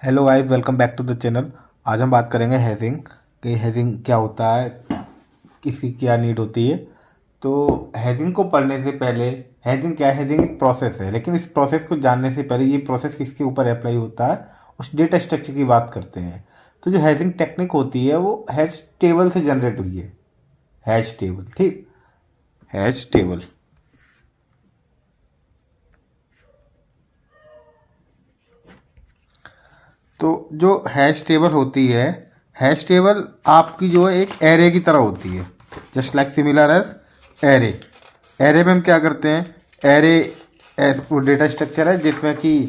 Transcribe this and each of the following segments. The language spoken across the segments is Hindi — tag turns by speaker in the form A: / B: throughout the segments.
A: Hello guys, welcome back to the channel. आज हम बात करेंगे हैशिंग कि हैशिंग क्या होता है, किसकी क्या नीड होती है। तो हैशिंग को पढ़ने से पहले, हैशिंग क्या है? हैशिंग एक प्रोसेस है, लेकिन इस प्रोसेस को जानने से पहले ये प्रोसेस किसके ऊपर अप्लाई होता है, उस डेटा स्ट्रक्चर की बात करते हैं। तो जो हैशिंग टेक्निक होती है वो हैश टेबल से जनरेट हुई है। हैश टेबल, ठीक, हैश टेबल। तो जो हैश टेबल होती है, हैश टेबल आपकी जो है एक एरे की तरह होती है, just like similar as array. Array में हम क्या करते हैं? एरे वो डेटा स्ट्रक्चर है जिसमें कि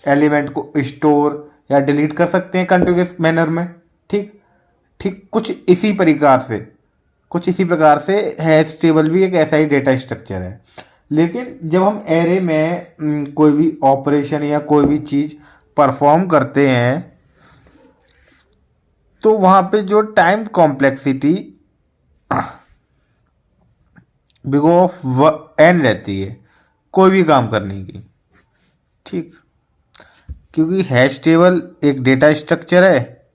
A: एलिमेंट को स्टोर या डिलीट कर सकते हैं कंटिन्यूअस मैनर में। ठीक ठीक कुछ इसी प्रकार से हैश टेबल भी एक ऐसा ही डेटा स्ट्रक्चर है। लेकिन जब हम एरे में कोई भी ऑपरेशन या कोई भी चीज़ परफॉर्म करते हैं तो वहां पे जो time complexity big of n रहती है कोई भी काम करने की। ठीक, क्योंकि हैश टेबल एक डेटा स्ट्रक्चर है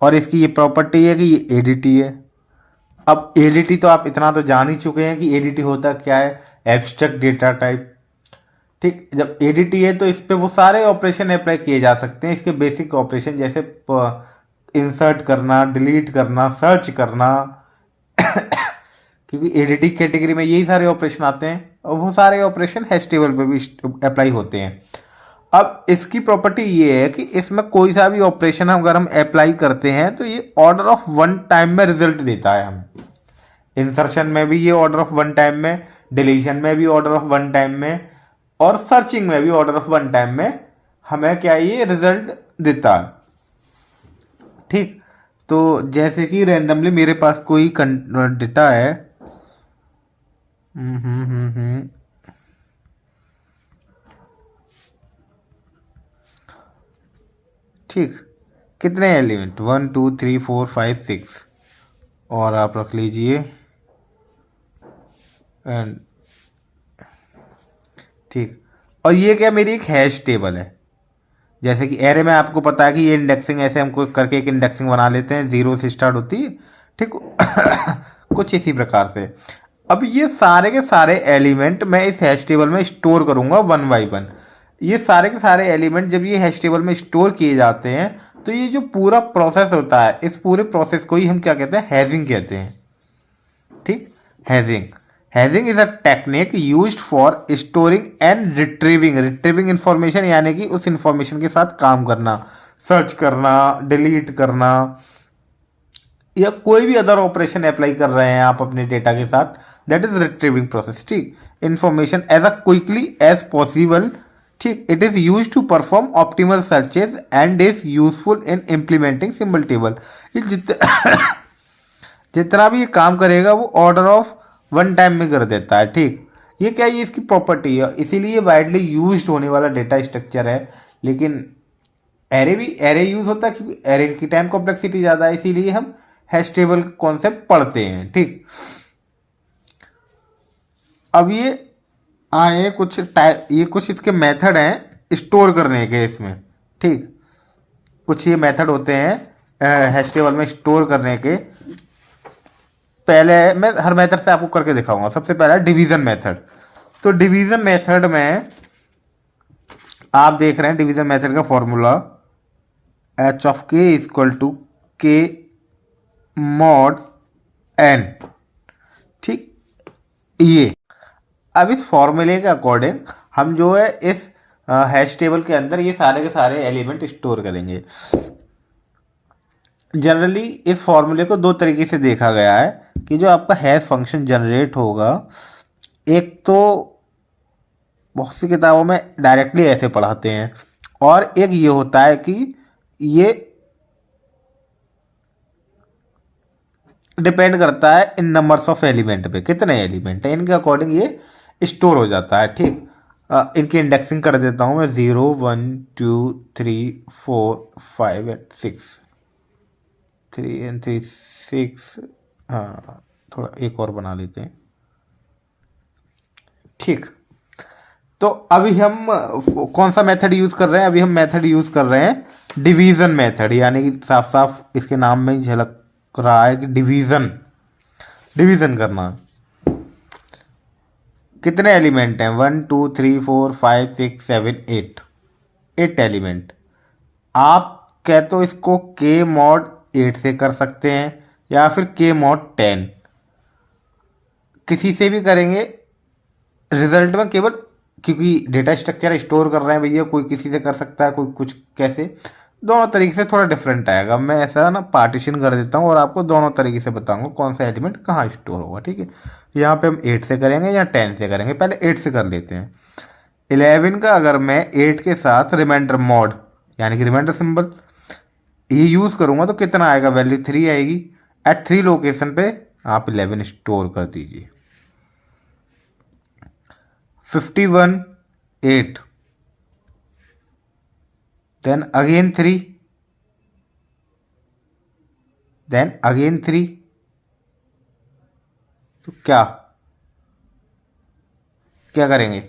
A: और इसकी ये प्रॉपर्टी है कि ये एडीटी है। अब एडीटी तो आप इतना तो जान ही चुके हैं कि एडीटी होता क्या है, एब्स्ट्रैक्ट डेटा टाइप। ठीक, जब एडीटी है तो इस पे वो सारे ऑपरेशन अप्लाई किए जा सकते हैं, इसके बेसिक ऑपरेशन जैसे इंसर्ट करना, डिलीट करना, सर्च करना क्योंकि एडीटी कैटेगरी में यही सारे ऑपरेशन आते हैं और वो सारे ऑपरेशन हैश टेबल पे भी अप्लाई होते हैं। अब इसकी प्रॉपर्टी ये है कि इसमें कोई सा भी ऑपरेशन अगर हम अप्लाई करते हैं तो ये ऑर्डर ऑफ वन टाइम में रिजल्ट देता है। हम इंसर्शन में भी ये ऑर्डर ऑफ वन टाइम में, डिलीशन में भी ऑर्डर ऑफ वन टाइम में और सर्चिंग में भी ऑर्डर ऑफ वन टाइम में हमें क्या ये रिजल्ट देता है। ठीक, तो जैसे कि रैंडमली मेरे पास कोई डेटा है। हम्म हम्म हम्म हम्म, ठीक, कितने एलिमेंट? 1 2 3 4 5 6 और आप रख लीजिए एंड। ठीक, और ये क्या मेरी एक हैश टेबल है। जैसे कि एरे में आपको पता है कि ये इंडेक्सिंग ऐसे हमको करके एक इंडेक्सिंग बना लेते हैं, जीरो से स्टार्ट होती है। ठीक कुछ इसी प्रकार से अब ये सारे के सारे एलिमेंट मैं इस हैश टेबल में स्टोर करूंगा वन बाई वन। ये सारे के सारे एलिमेंट जब ये हैश टेबल में स्टोर किए जाते हैं तो ये जो पूरा प्रोसेस होता है, इस पूरे प्रोसेस को ही हम क्या कहते हैं? हैशिंग कहते हैं। ठीक, hashing. Hashing is a technique used for storing and retrieving information, यानी कि उस इंफॉर्मेशन के साथ काम करना, सर्च करना, डिलीट करना या कोई भी अदर ऑपरेशन अप्लाई कर रहे हैं आप अपने डेटा के साथ, दैट इज रिट्रीविंग प्रोसेस। ठीक, information as a quickly as possible. ठीक, it is use to perform optimal searches and is useful in implementing symbol table. जितना भी ये काम करेगा वो ऑर्डर ऑफ वन टाइम में कर देता है। ठीक, ये क्या, ये इसकी प्रॉपर्टी है, इसीलिए वाइडली यूज होने वाला डेटा स्ट्रक्चर है। लेकिन एरे भी एरे यूज होता है क्योंकि एरे की टाइम कॉम्प्लेक्सिटी ज़्यादा है, इसीलिए हम हैश टेबल कॉन्सेप्ट पढ़ते हैं। ठीक, अब ये आए कुछ ये कुछ इसके मेथड हैं स्टोर करने के इसमें। ठीक, कुछ ये मेथड होते हैं हैश टेबल में स्टोर करने के। पहले मैं हर मेथड से आपको करके दिखाऊंगा। सबसे पहला डिवीजन मेथड। तो डिवीजन मेथड में आप देख रहे हैं डिवीजन मेथड का फॉर्मूला एच ऑफ के इक्वल टू के मॉड एन। ठीक, ये अब इस फॉर्मूले के अकॉर्डिंग हम जो है इस हैश टेबल के अंदर ये सारे के सारे एलिमेंट स्टोर करेंगे। जनरली इस फॉर्मूले को दो तरीके से देखा गया है कि जो आपका हैश फंक्शन जनरेट होगा, एक तो बहुत सी किताबों में डायरेक्टली ऐसे पढ़ाते हैं और एक ये होता है कि ये डिपेंड करता है इन नंबर्स ऑफ एलिमेंट पे, कितने एलिमेंट है इनके अकॉर्डिंग ये स्टोर हो जाता है। ठीक, इनकी इंडेक्सिंग कर देता हूँ मैं, 0 1 2 3 4 5 एंड 6, 3 एंड 3 6। हाँ, थोड़ा एक और बना लेते हैं। ठीक, तो अभी हम कौन सा मेथड यूज कर रहे हैं? अभी हम मेथड यूज कर रहे हैं डिवीजन मेथड, यानी कि साफ साफ इसके नाम में ही झलक रहा है कि डिवीजन, डिवीजन करना। कितने एलिमेंट हैं? 1 2 3 4 5 6 7 8, 8 एलिमेंट। आप कह तो इसको के मॉड 8 से कर सकते हैं या फिर के मॉड 10, किसी से भी करेंगे। रिजल्ट में केवल, क्योंकि डेटा स्ट्रक्चर स्टोर कर रहे हैं भैया, कोई किसी से कर सकता है, कोई कुछ कैसे, दोनों तरीके से थोड़ा डिफरेंट आएगा। मैं ऐसा ना पार्टीशन कर देता हूँ और आपको दोनों तरीके से बताऊंगा कौन सा एलिमेंट कहाँ स्टोर होगा, ठीक है। यहाँ पे हम 8 से करेंगे या 10 से करेंगे, पहले 8 से कर लेते हैं। 11 का अगर मैं 8 के साथ रिमाइंडर मॉड, यानी कि रिमाइंडर सिंबल ये यूज़ करूँगा तो कितना आएगा? वैल्यू 3 आएगी। एट 3 लोकेशन पे आप 11 स्टोर कर दीजिए। 51 8, then again 3, then again 3, तो क्या क्या करेंगे?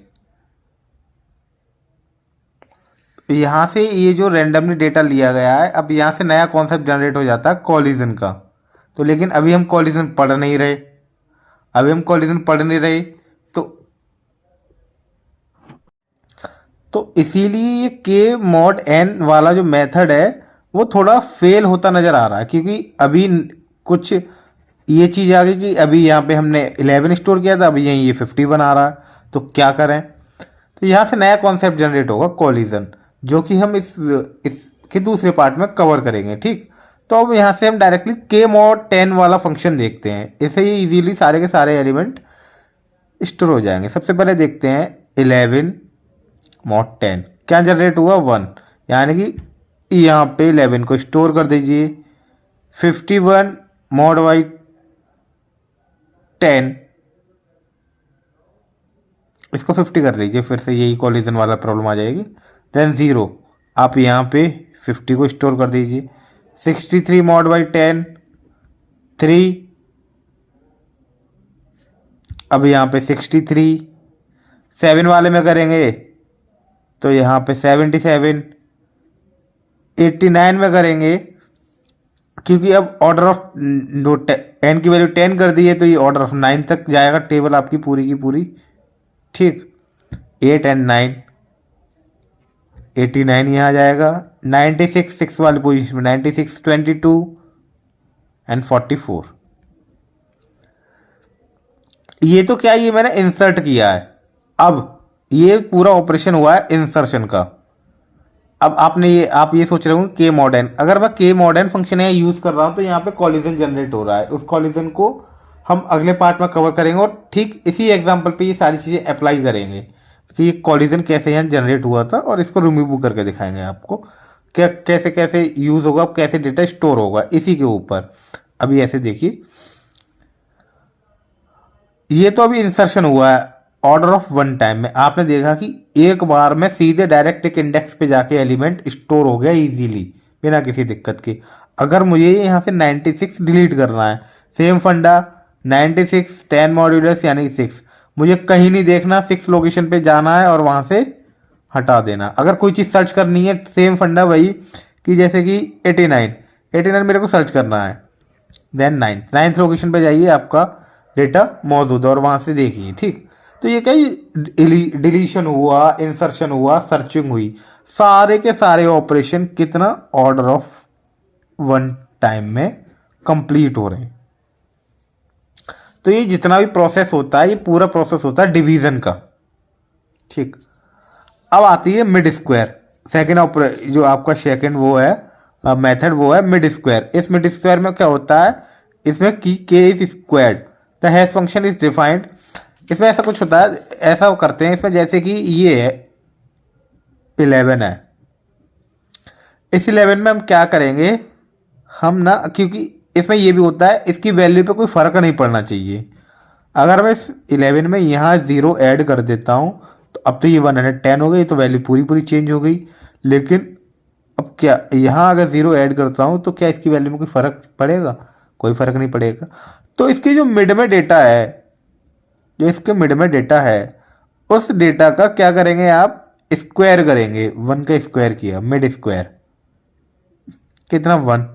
A: यहाँ से ये जो रैंडमली डेटा लिया गया है, अब यहाँ से नया कॉन्सेप्ट जनरेट हो जाता है कॉलिजन का। तो लेकिन अभी हम कॉलिजन पढ़ नहीं रहे, अभी हम कॉलिजन पढ़ नहीं रहे, तो इसीलिए ये के मॉड एन वाला जो मेथड है वो थोड़ा फेल होता नज़र आ रहा है, क्योंकि अभी कुछ ये चीज़ आ गई कि अभी यहाँ पे हमने 11 स्टोर किया था, अभी यहीं ये 51 आ रहा है, तो क्या करें? तो यहाँ से नया कॉन्सेप्ट जनरेट होगा कॉलिजन, जो कि हम इसके दूसरे पार्ट में कवर करेंगे, ठीक। तो अब यहाँ से हम डायरेक्टली के मॉड 10 वाला फंक्शन देखते हैं, इससे ये इजीली सारे के सारे एलिमेंट स्टोर हो जाएंगे। सबसे पहले देखते हैं 11 मॉड 10 क्या जनरेट हुआ? 1, यानी कि यहाँ पे 11 को स्टोर कर दीजिए। 51 मॉड बाई 10, इसको 50 कर दीजिए, फिर से यही कॉलिजन वाला प्रॉब्लम आ जाएगी। देन 0, आप यहाँ पे 50 को स्टोर कर दीजिए। 63 मॉड बाई 10 3, अब यहाँ पे 63, 7 वाले में करेंगे तो यहाँ पे 77, 89 में करेंगे, क्योंकि अब ऑर्डर ऑफ एन की वैल्यू 10 कर दी है तो ये ऑर्डर ऑफ 9 तक जाएगा टेबल आपकी पूरी की पूरी, ठीक। 8 एंड 9, 89 यहाँ जाएगा। 96 6 वाली पोजीशन में 96, 22 एंड 44। ये तो क्या, ये मैंने इंसर्ट किया है। अब ये पूरा ऑपरेशन हुआ है इंसर्शन का। अब आप ये सोच रहे होंगे के मॉडर्न, अगर मैं के मॉडर्न फंक्शन यहाँ यूज कर रहा हूँ तो यहाँ पे कॉलिजन जनरेट हो रहा है, उस कॉलिजन को हम अगले पार्ट में कवर करेंगे और ठीक इसी एग्जांपल पे ये सारी चीज़ें अप्लाई करेंगे कि ये कॉलिजन कैसे यहाँ जनरेट हुआ था, और इसको रिमूव करके दिखाएंगे आपको क्या कैसे कैसे यूज होगा, कैसे डेटा स्टोर होगा इसी के ऊपर। अभी ऐसे देखिए, ये तो अभी इंसर्शन हुआ है ऑर्डर ऑफ 1 टाइम में, आपने देखा कि एक बार में सीधे डायरेक्ट एक इंडेक्स पे जाके एलिमेंट स्टोर हो गया इजीली बिना किसी दिक्कत के। अगर मुझे यहाँ से 96 डिलीट करना है, सेम फंडा 96 10 मॉड्यूलस यानी 6, मुझे कहीं नहीं देखना, 6 लोकेशन पे जाना है और वहां से हटा देना। अगर कोई चीज़ सर्च करनी है सेम फंडा वही, कि जैसे कि 89 मेरे को सर्च करना है, देन 9th लोकेशन पे जाइए, आपका डेटा मौजूद है और वहां से देखिए, ठीक। तो ये क्या, डिलीशन हुआ, इंसर्शन हुआ, सर्चिंग हुई, सारे के सारे ऑपरेशन कितना ऑर्डर ऑफ 1 टाइम में कंप्लीट हो रहे हैं। तो ये जितना भी प्रोसेस होता है ये पूरा प्रोसेस होता है डिवीजन का, ठीक। अब आती है मिड स्क्वायर, सेकेंड जो आपका सेकेंड वो है मेथड, वो है मिड स्क्वायर। इस मिड स्क्वायर में क्या होता है, इसमें की के is squared the hash function is defined. इसमें ऐसा कुछ होता है, ऐसा करते हैं इसमें, जैसे कि ये है 11 है, इस 11 में हम क्या करेंगे, हम ना, क्योंकि इसमें ये भी होता है इसकी वैल्यू पे कोई फर्क नहीं पड़ना चाहिए। अगर मैं इस 11 में यहाँ 0 ऐड कर देता हूँ तो अब तो ये 110 हो गई, तो वैल्यू पूरी पूरी चेंज हो गई। लेकिन अब क्या, यहाँ अगर 0 ऐड करता हूँ तो क्या इसकी वैल्यू में कोई फर्क पड़ेगा? कोई फर्क नहीं पड़ेगा। तो इसकी जो मिड में डेटा है, जो इसके मिड में डेटा है, उस डेटा का क्या करेंगे आप, स्क्वायर करेंगे। 1 का स्क्वायर किया, मिड स्क्वायर, कितना 1,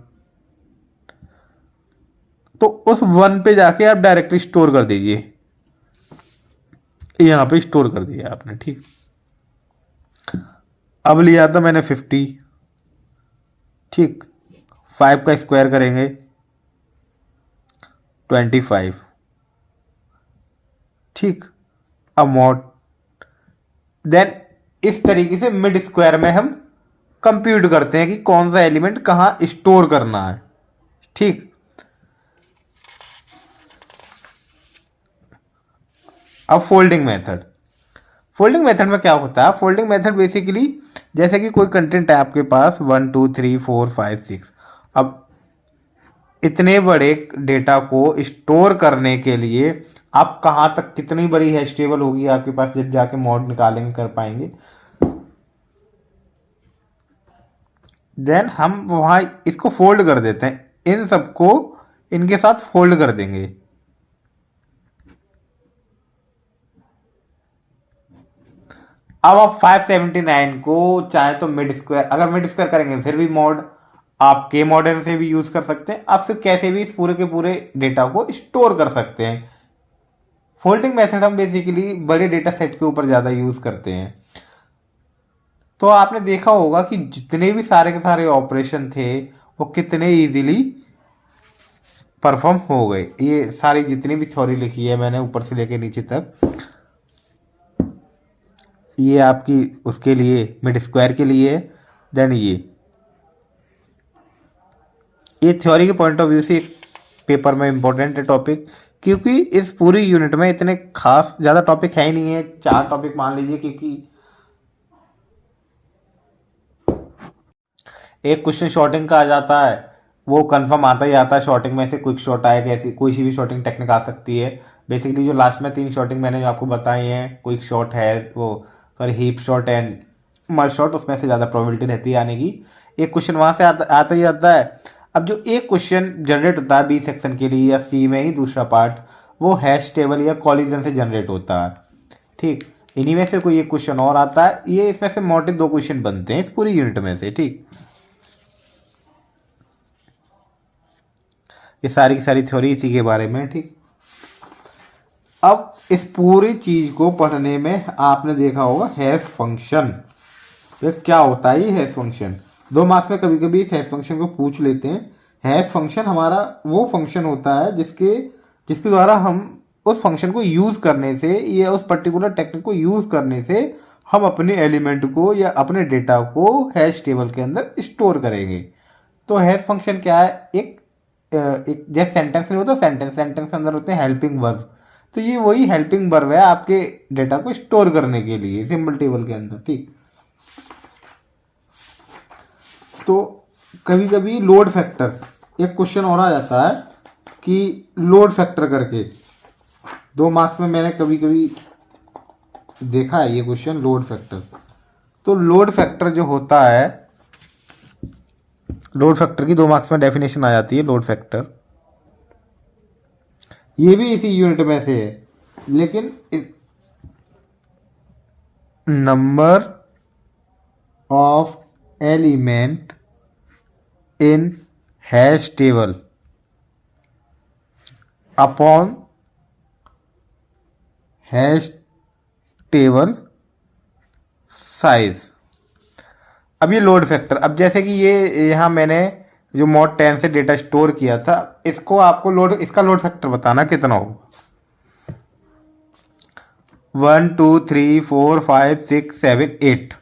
A: तो उस 1 पे जाके आप डायरेक्टली स्टोर कर दीजिए, यहां पे स्टोर कर दिया आपने। ठीक, अब लिया था मैंने 50। ठीक, 5 का स्क्वायर करेंगे 25। ठीक, अब मॉड, देन इस तरीके से मिड स्क्वायर में हम कंप्यूट करते हैं कि कौन सा एलिमेंट कहां स्टोर करना है। ठीक, अब फोल्डिंग मेथड। फोल्डिंग मेथड में क्या होता है? फोल्डिंग मेथड बेसिकली जैसे कि कोई कंटेंट है आपके पास 1 2 3 4 5 6, अब इतने बड़े डेटा को स्टोर करने के लिए आप कहां तक, कितनी बड़ी हैश टेबल होगी आपके पास जब जाके मॉड निकालेंगे कर पाएंगे, देन हम वहां इसको फोल्ड कर देते हैं, इन सबको इनके साथ फोल्ड कर देंगे। अब आप 579 को चाहे तो मिड स्क्वायर, अगर मिड स्क्वायर करेंगे फिर भी मॉड आप के मॉडल से भी यूज कर सकते हैं, आप फिर कैसे भी इस पूरे के पूरे डेटा को स्टोर कर सकते हैं। फोल्डिंग मेथड हम बेसिकली बड़े डेटा सेट के ऊपर ज्यादा यूज करते हैं। तो आपने देखा होगा कि जितने भी सारे के सारे ऑपरेशन थे वो कितने इजीली परफॉर्म हो गए। ये सारी जितनी भी थ्योरी लिखी है मैंने ऊपर से लेके नीचे तक, ये आपकी उसके लिए मिड स्क्वायर के लिए, देन ये थ्योरी के पॉइंट ऑफ व्यू से एक पेपर में इंपॉर्टेंट है टॉपिक, क्योंकि इस पूरी यूनिट में इतने खास ज़्यादा टॉपिक है ही नहीं है, 4 टॉपिक मान लीजिए, क्योंकि एक क्वेश्चन शॉर्टिंग का आ जाता है, वो कंफर्म आता ही आता है। शॉर्टिंग में से क्विक शॉर्ट आएगा, ऐसी कोई सी भी शॉर्टिंग टेक्निक आ सकती है। बेसिकली जो लास्ट में 3 शॉर्टिंग मैंने जो आपको बताई हैं, क्विक शॉर्ट है वो, sorry heap short and merge short, उसमें से ज़्यादा प्रोबेबिलिटी रहती है आने की। एक क्वेश्चन वहां से आता ही आता है। अब जो एक क्वेश्चन जनरेट होता है बी सेक्शन के लिए या सी में ही दूसरा पार्ट, वो हैश टेबल या कॉलिजन से जनरेट होता है। ठीक, इन्हीं में से कोई एक क्वेश्चन और आता है, ये इसमें से मोटे 2 क्वेश्चन बनते हैं इस पूरी यूनिट में से। ठीक, ये सारी की सारी थ्योरी इसी के बारे में। ठीक, अब इस पूरी चीज को पढ़ने में आपने देखा होगा हैश फंक्शन, ये क्या होता है? ये हैश फंक्शन 2 मार्क्स में कभी कभी इस हैश फंक्शन को पूछ लेते हैं। हैश फंक्शन हमारा वो फंक्शन होता है जिसके द्वारा हम उस फंक्शन को यूज करने से या उस पर्टिकुलर टेक्निक को यूज करने से हम अपने एलिमेंट को या अपने डेटा को हैश टेबल के अंदर स्टोर करेंगे। तो हैश फंक्शन क्या है? एक जैसे सेंटेंस नहीं होता, सेंटेंस के अंदर होते हैं हेल्पिंग वर्ब, तो ये वही हेल्पिंग वर्ब है आपके डेटा को स्टोर करने के लिए सिंबल टेबल के अंदर। ठीक, तो कभी कभी लोड फैक्टर, एक क्वेश्चन और आ जाता है कि लोड फैक्टर करके 2 मार्क्स में मैंने कभी कभी देखा है ये क्वेश्चन, लोड फैक्टर। तो लोड फैक्टर जो होता है, लोड फैक्टर की 2 मार्क्स में डेफिनेशन आ जाती है। लोड फैक्टर ये भी इसी यूनिट में से है, लेकिन number of element in hash table upon hash table size. अब ये लोड फैक्टर, अब जैसे कि ये यहाँ मैंने जो मॉड 10 से डेटा स्टोर किया था, इसको आपको इसका लोड फैक्टर बताना कितना होगा। 1 2 3 4 5 6 7 8,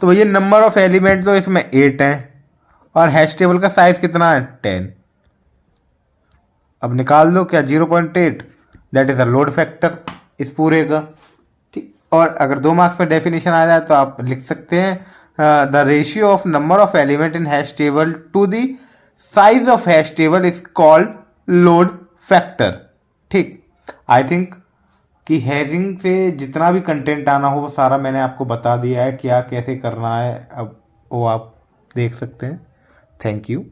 A: तो भैया नंबर ऑफ एलिमेंट तो इसमें 8 है और हैश टेबल का साइज कितना है 10। अब निकाल लो क्या 0.8, that is a load factor इस पूरे का। ठीक, और अगर 2 मार्क्स में डेफिनेशन आ जाए तो आप लिख सकते हैं the ratio of number of element in hash table to the size of hash table is called load factor. ठीक, आई थिंक कि हैशिंग से जितना भी कंटेंट आना हो वो सारा मैंने आपको बता दिया है, क्या कैसे करना है, अब वो आप देख सकते हैं। Thank you.